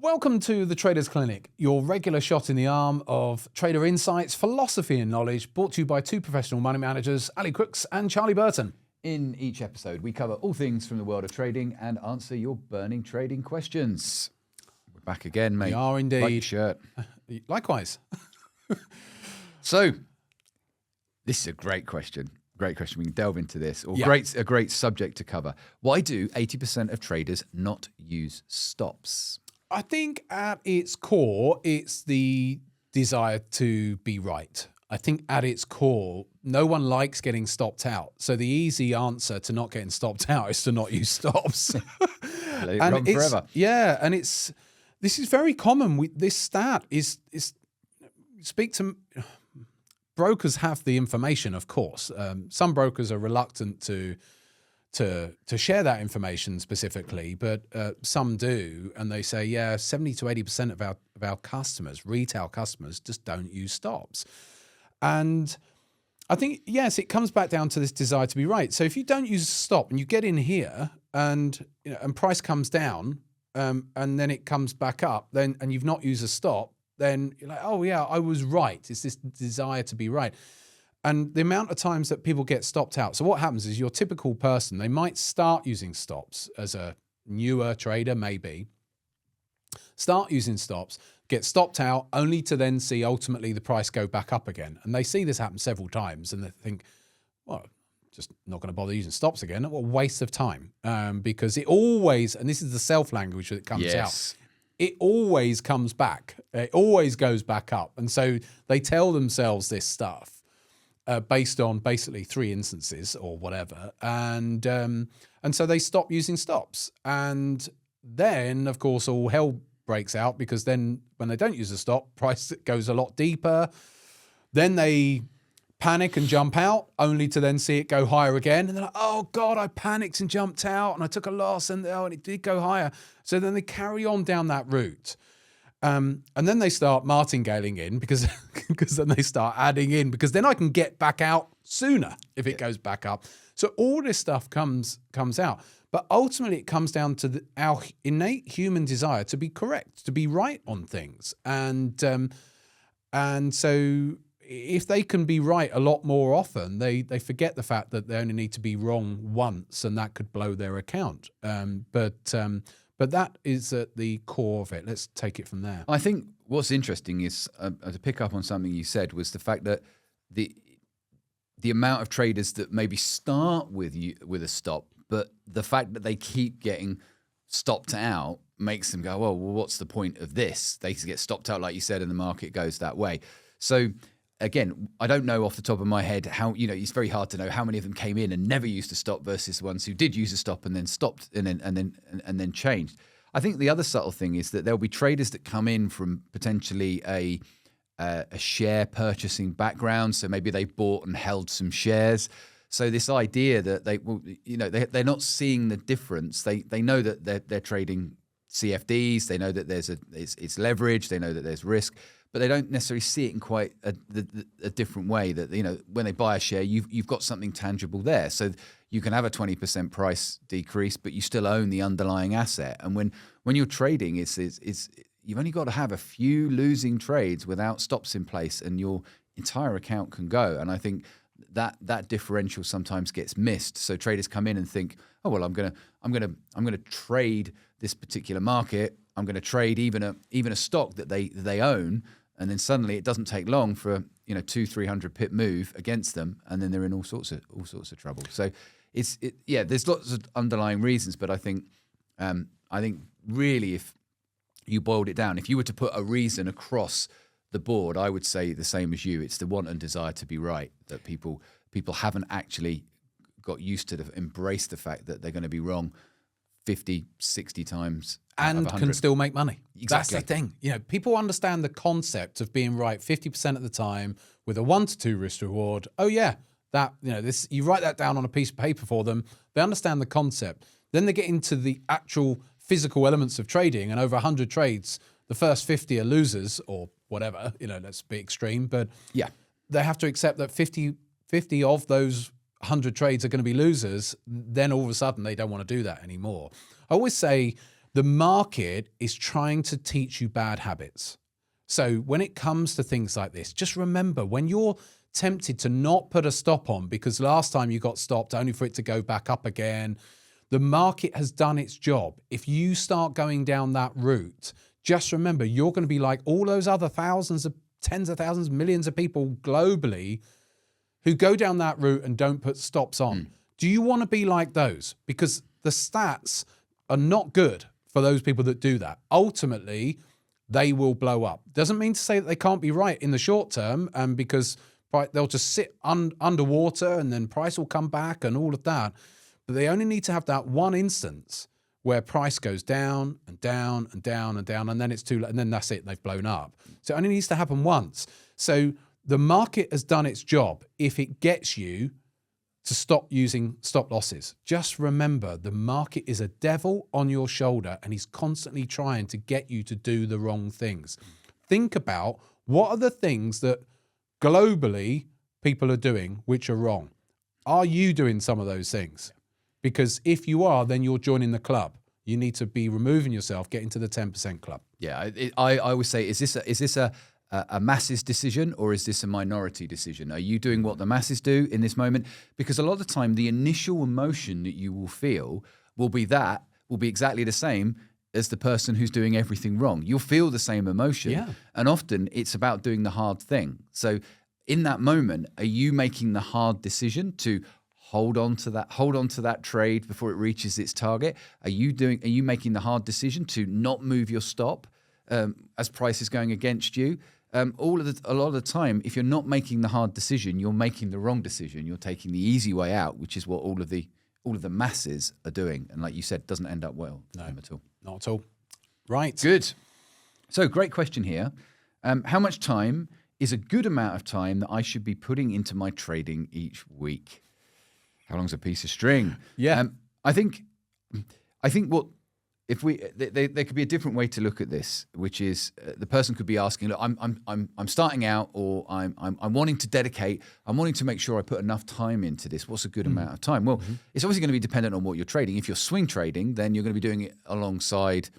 Welcome to the Traders Clinic, your regular shot in the arm of trader insights, philosophy and knowledge, brought to you by two professional money managers, Ali Crooks and Charlie Burton. In each episode, we cover all things from the world of trading and answer your burning trading questions. We're back again, mate. We are indeed. Like your shirt. Likewise. So, this is a great question. Great question. We can delve into this. Or Yeah. a great subject to cover. Why do 80% of traders not use stops? I think at its core, it's the desire to be right. I think at its core, no one likes getting stopped out. So the easy answer to not getting stopped out is to not use stops. Let it run forever. Yeah, and this is very common. This stat is speak to brokers have the information, of course. Some brokers are reluctant to share that information specifically, but some do, and they say, yeah, 70 to 80% of our customers, retail customers, just don't use stops. And I think, yes, it comes back down to this desire to be right. So if you don't use a stop and you get in here and price comes down, and then it comes back up, and you've not used a stop, then you're like, oh yeah, I was right. It's this desire to be right. And the amount of times that people get stopped out. So what happens is your typical person, they might start using stops as a newer trader, maybe, start using stops, get stopped out, only to then see ultimately the price go back up again. And they see this happen several times and they think, well, just not going to bother using stops again. What a waste of time. Because it always, and this is the self-language that comes out, it always comes back. It always goes back up. And so they tell themselves this stuff. Based on basically three instances or whatever, and so they stop using stops, and then of course all hell breaks out, because then when they don't use a stop, price goes a lot deeper. Then they panic and jump out, only to then see it go higher again, and they're like, oh God, I panicked and jumped out, and I took a loss, and it did go higher. So then they carry on down that route. And then they start martingaling in because then they start adding in, because then I can get back out sooner if it goes back up. So all this stuff comes out. But ultimately it comes down to our innate human desire to be correct, to be right on things. And so if they can be right a lot more often, they forget the fact that they only need to be wrong once, and that could blow their account. But that is at the core of it. Let's take it from there. I think what's interesting is, to pick up on something you said, was the fact that the amount of traders that maybe start with a stop, but the fact that they keep getting stopped out makes them go, well, what's the point of this? They get stopped out, like you said, and the market goes that way. So again, I don't know off the top of my head how, it's very hard to know how many of them came in and never used a stop versus the ones who did use a stop and then stopped and then changed. I think the other subtle thing is that there'll be traders that come in from potentially a share purchasing background. So maybe they bought and held some shares. So this idea that they're not seeing the difference. They know that they're trading CFDs. They know that it's leverage. They know that there's risk, but they don't necessarily see it in quite a different way. That when they buy a share, you've got something tangible there. So you can have a 20% price decrease, but you still own the underlying asset. And when you're trading, it's you've only got to have a few losing trades without stops in place, and your entire account can go. And I think that differential sometimes gets missed. So traders come in and think, oh well, I'm gonna trade this particular market. I'm going to trade even a stock that they own, and then suddenly it doesn't take long for a 200-300 pip move against them, and then they're in all sorts of trouble. So there's lots of underlying reasons, but I think really, if you boiled it down, if you were to put a reason across the board, I would say the same as you. It's the want and desire to be right, that people haven't actually got used to embrace the fact that they're going to be wrong 50, 60 times. And can still make money. Exactly. That's the thing. People understand the concept of being right 50% of the time with a 1 to 2 risk reward. Oh yeah, this, you write that down on a piece of paper for them. They understand the concept. Then they get into the actual physical elements of trading, and over 100 trades, the first 50 are losers or whatever. Let's be extreme, but yeah, they have to accept that 50 of those 100 trades are going to be losers. Then all of a sudden they don't want to do that anymore. I always say The market is trying to teach you bad habits. So when it comes to things like this, just remember when you're tempted to not put a stop on because last time you got stopped only for it to go back up again, the market has done its job. If you start going down that route, just remember you're going to be like all those other thousands of tens of thousands, millions of people globally who go down that route and don't put stops on. Do you want to be like those? Because the stats are not good for those people that do that. Ultimately, they will blow up. Doesn't mean to say that they can't be right in the short term, because they'll just sit underwater and then price will come back and all of that. But they only need to have that one instance where price goes down and down and down and down, and then it's too late, and then that's it, they've blown up. So it only needs to happen once. So the market has done its job if it gets you to stop using stop losses. Just remember, the market is a devil on your shoulder and he's constantly trying to get you to do the wrong things. Think about what are the things that globally people are doing which are wrong. Are you doing some of those things? Because if you are, then you're joining the club. You need to be removing yourself, get into the 10% club. Yeah, I always say, is this a masses decision or is this a minority decision? Are you doing what the masses do in this moment? Because a lot of the time, the initial emotion that you will feel will be exactly the same as the person who's doing everything wrong. You'll feel the same emotion. Yeah. And often it's about doing the hard thing. So in that moment, are you making the hard decision to hold on to that trade before it reaches its target? Are you making the hard decision to not move your stop as price is going against you? A lot of the time, if you're not making the hard decision, you're making the wrong decision. You're taking the easy way out, which is what all of the masses are doing. And like you said, doesn't end up well for them at all. Not at all. Right. Good. So great question here. How much time is a good amount of time that I should be putting into my trading each week? How long's a piece of string? Yeah. I think what if there could be a different way to look at this, which is the person could be asking, look, I'm starting out, or I'm wanting to dedicate, I'm wanting to make sure I put enough time into this. What's a good amount of time? Well, it's obviously going to be dependent on what you're trading. If you're swing trading, then you're going to be doing it alongside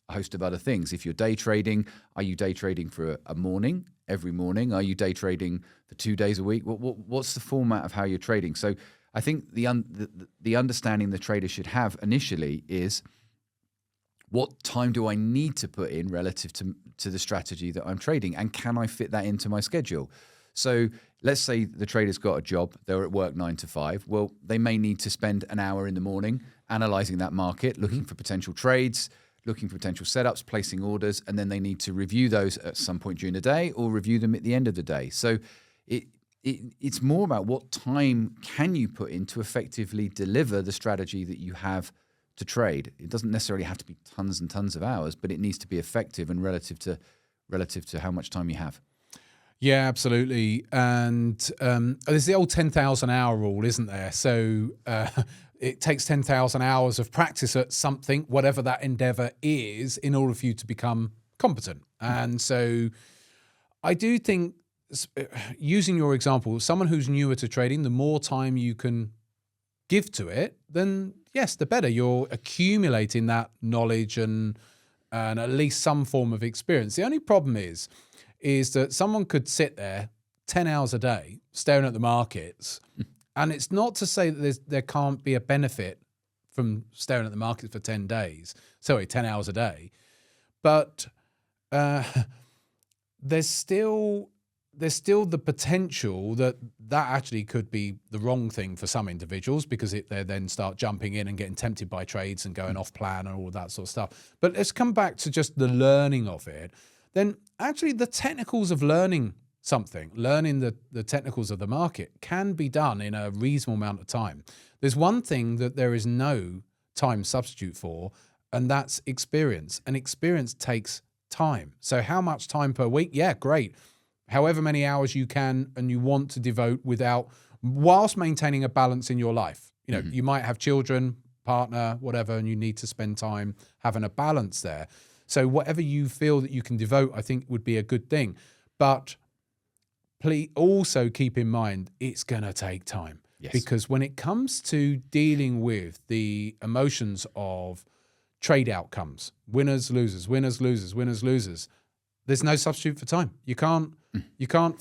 a host of other things. If you're day trading, are you day trading for a morning, every morning? Are you day trading for 2 days a week? What's the format of how you're trading? So I think the understanding the trader should have initially is, what time do I need to put in relative to the strategy that I'm trading? And can I fit that into my schedule? So let's say the trader's got a job, they're at work 9 to 5. Well, they may need to spend an hour in the morning analyzing that market, looking for potential trades, looking for potential setups, placing orders, and then they need to review those at some point during the day or review them at the end of the day. So it's more about what time can you put in to effectively deliver the strategy that you have to trade. It doesn't necessarily have to be tons and tons of hours, but it needs to be effective and relative to how much time you have. Yeah, absolutely. And there's the old 10,000 hour rule, isn't there? So it takes 10,000 hours of practice at something, whatever that endeavor is, in order for you to become competent. And so I do think, using your example, someone who's newer to trading, the more time you can give to it, then yes, the better. You're accumulating that knowledge and at least some form of experience. The only problem is that someone could sit there 10 hours a day staring at the markets, and it's not to say that there can't be a benefit from staring at the markets for 10 hours a day, but there's still the potential that actually could be the wrong thing for some individuals, because they then start jumping in and getting tempted by trades and going off plan and all of that sort of stuff. But let's come back to just the learning of it. Then actually the technicals of learning something, learning the technicals of the market, can be done in a reasonable amount of time. There's one thing that there is no time substitute for, and that's experience. And experience takes time. So how much time per week? Yeah, great. However many hours you can and you want to devote whilst maintaining a balance in your life. You know, you might have children, partner, whatever, and you need to spend time having a balance there. So whatever you feel that you can devote, I think would be a good thing. But please also keep in mind, it's going to take time. Yes. Because when it comes to dealing with the emotions of trade outcomes, winners, losers, winners, losers, winners, losers. There's no substitute for time. You can't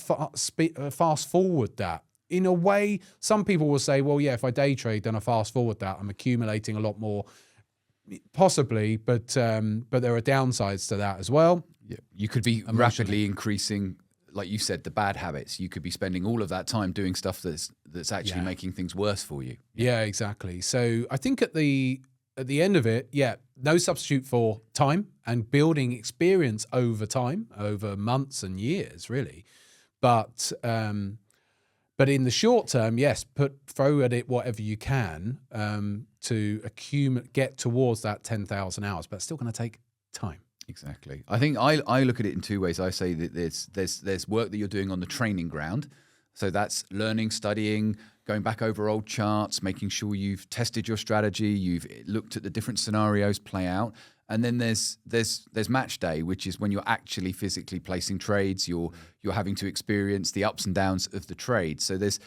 fast forward that. In a way, some people will say, well, yeah, if I day trade, then I fast forward that. I'm accumulating a lot more, possibly, but there are downsides to that as well. Yeah. You could be rapidly increasing, like you said, the bad habits. You could be spending all of that time doing stuff that's actually making things worse for you. Yeah, exactly. So I think at the end of it, no substitute for time and building experience over time, over months and years, really. But in the short term, yes, throw at it whatever you can to get towards that 10,000 hours, but it's still going to take time. Exactly. I think I look at it in two ways. I say that there's work that you're doing on the training ground. So that's learning, studying, going back over old charts, making sure you've tested your strategy, you've looked at the different scenarios play out. And then there's match day, which is when you're actually physically placing trades. You're having to experience the ups and downs of the trade. So there's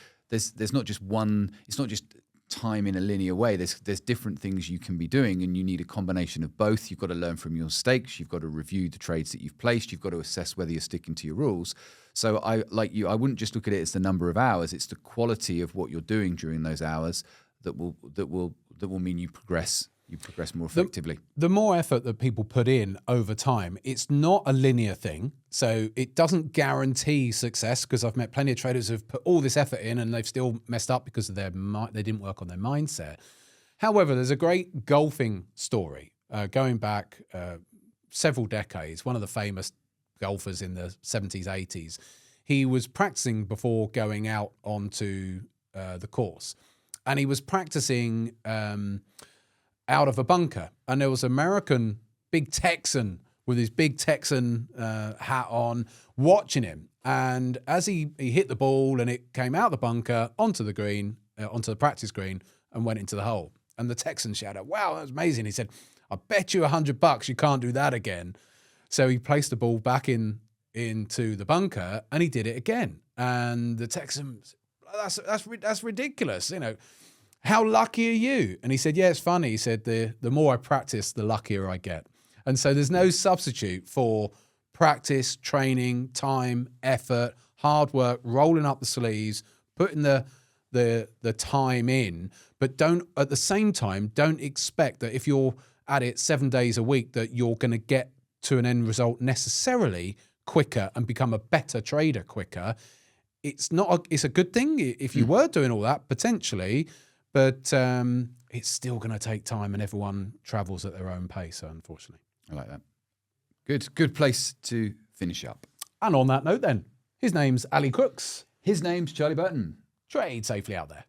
not just one. It's not just time in a linear way. There's different things you can be doing, and you need a combination of both. You've got to learn from your mistakes. You've got to review the trades that you've placed. You've got to assess whether you're sticking to your rules. So I wouldn't just look at it as the number of hours. It's the quality of what you're doing during those hours that will mean you progress. You progress more effectively. The more effort that people put in over time, it's not a linear thing. So it doesn't guarantee success, because I've met plenty of traders who've put all this effort in and they've still messed up because of they didn't work on their mindset. However, there's a great golfing story going back several decades. One of the famous golfers in the 70s, 80s, he was practicing before going out onto the course. And he was practicing out of a bunker, and there was an American big Texan with his big Texan hat on watching him. And as he hit the ball and it came out the bunker onto the green, onto the practice green, and went into the hole. And the Texan shouted, "Wow, that was amazing." He said, "I bet you $100 you can't do that again." So he placed the ball back into the bunker, and he did it again. And the Texan, that's ridiculous, you know. How lucky are you? And he said, yeah, it's funny. He said, the more I practice, the luckier I get. And so there's no substitute for practice, training, time, effort, hard work, rolling up the sleeves, putting the time in, but at the same time, don't expect that if you're at it 7 days a week, that you're going to get to an end result necessarily quicker and become a better trader quicker. It's a good thing if you were doing all that, potentially. But it's still going to take time, and everyone travels at their own pace, unfortunately. I like that. Good place to finish up. And on that note then, his name's Ali Crooks. His name's Charlie Burton. Trade safely out there.